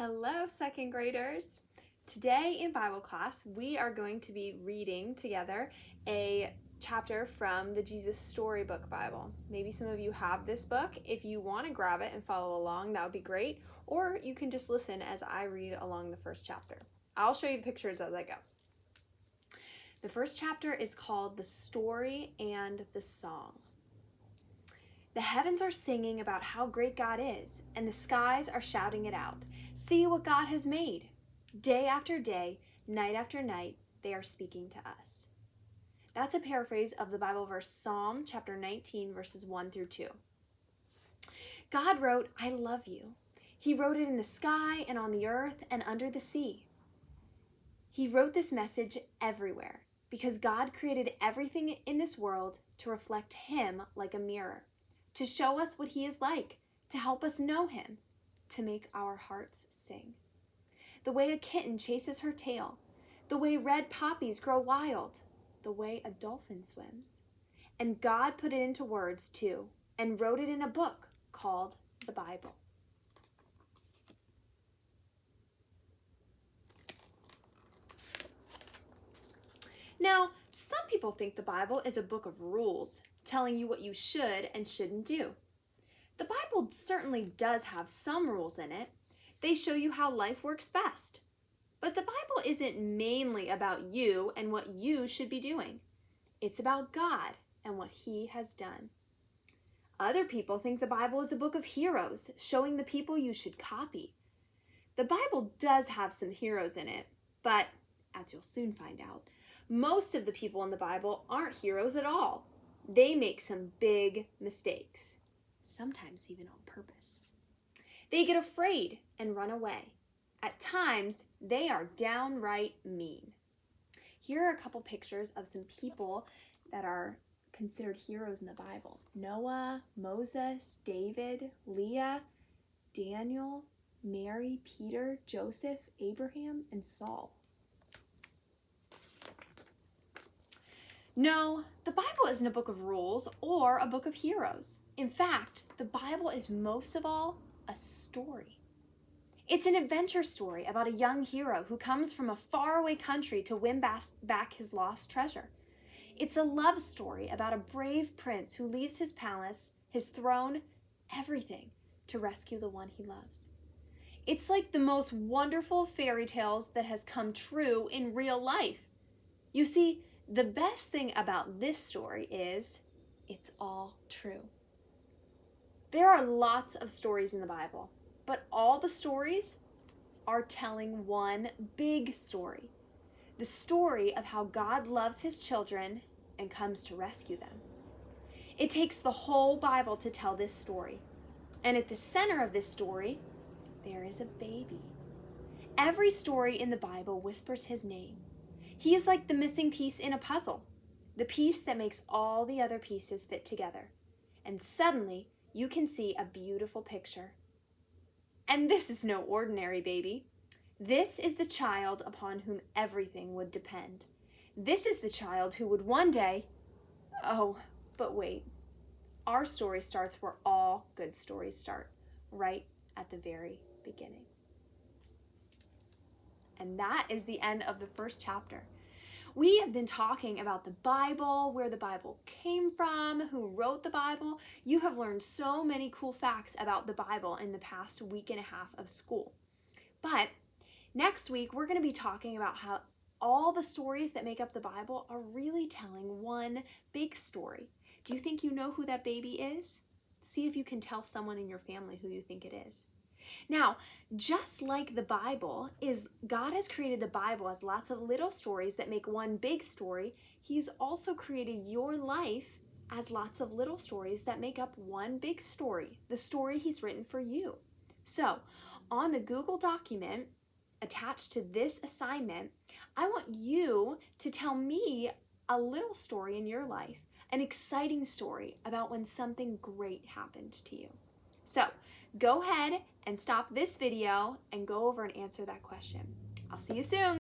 Hello, second graders. Today in Bible class, we are going to be reading together a chapter from the Jesus Storybook Bible. Maybe some of you have this book. If you want to grab it and follow along, that would be great. Or you can just listen as I read along the first chapter. I'll show you the pictures as I go. The first chapter is called The Story and the Song. The heavens are singing about how great God is, and the skies are shouting it out. See what God has made. Day after day, night after night, they are speaking to us. That's a paraphrase of the Bible verse Psalm chapter 19, verses 1 through 2. God wrote, I love you. He wrote it in the sky and on the earth and under the sea. He wrote this message everywhere because God created everything in this world to reflect Him like a mirror, to show us what He is like, to help us know Him, to make our hearts sing. The way a kitten chases her tail, the way red poppies grow wild, the way a dolphin swims. And God put it into words too, and wrote it in a book called the Bible. Now, some people think the Bible is a book of rules, telling you what you should and shouldn't do. The Bible certainly does have some rules in it. They show you how life works best. But the Bible isn't mainly about you and what you should be doing. It's about God and what He has done. Other people think the Bible is a book of heroes, showing the people you should copy. The Bible does have some heroes in it, but as you'll soon find out, most of the people in the Bible aren't heroes at all. They make some big mistakes, sometimes even on purpose. They get afraid and run away. At times, they are downright mean. Here are a couple pictures of some people that are considered heroes in the Bible. Noah, Moses, David, Leah, Daniel, Mary, Peter, Joseph, Abraham, and Saul. No, the Bible isn't a book of rules or a book of heroes. In fact, the Bible is most of all a story. It's an adventure story about a young hero who comes from a faraway country to win back his lost treasure. It's a love story about a brave prince who leaves his palace, his throne, everything to rescue the one he loves. It's like the most wonderful fairy tales that has come true in real life. You see, the best thing about this story is it's all true. There are lots of stories in the Bible, but all the stories are telling one big story. The story of how God loves His children and comes to rescue them. It takes the whole Bible to tell this story. And at the center of this story, there is a baby. Every story in the Bible whispers His name. He is like the missing piece in a puzzle, the piece that makes all the other pieces fit together. And suddenly, you can see a beautiful picture. And this is no ordinary baby. This is the child upon whom everything would depend. This is the child who would one day... Oh, but wait. Our story starts where all good stories start, right at the very beginning. And that is the end of the first chapter. We have been talking about the Bible, where the Bible came from, who wrote the Bible. You have learned so many cool facts about the Bible in the past week and a half of school. But next week, we're going to be talking about how all the stories that make up the Bible are really telling one big story. Do you think you know who that baby is? See if you can tell someone in your family who you think it is. Now, just like the Bible God has created the Bible as lots of little stories that make one big story. He's also created your life as lots of little stories that make up one big story, the story He's written for you. So, on the Google document attached to this assignment, I want you to tell me a little story in your life, an exciting story about when something great happened to you. So, go ahead and stop this video and go over and answer that question. I'll see you soon.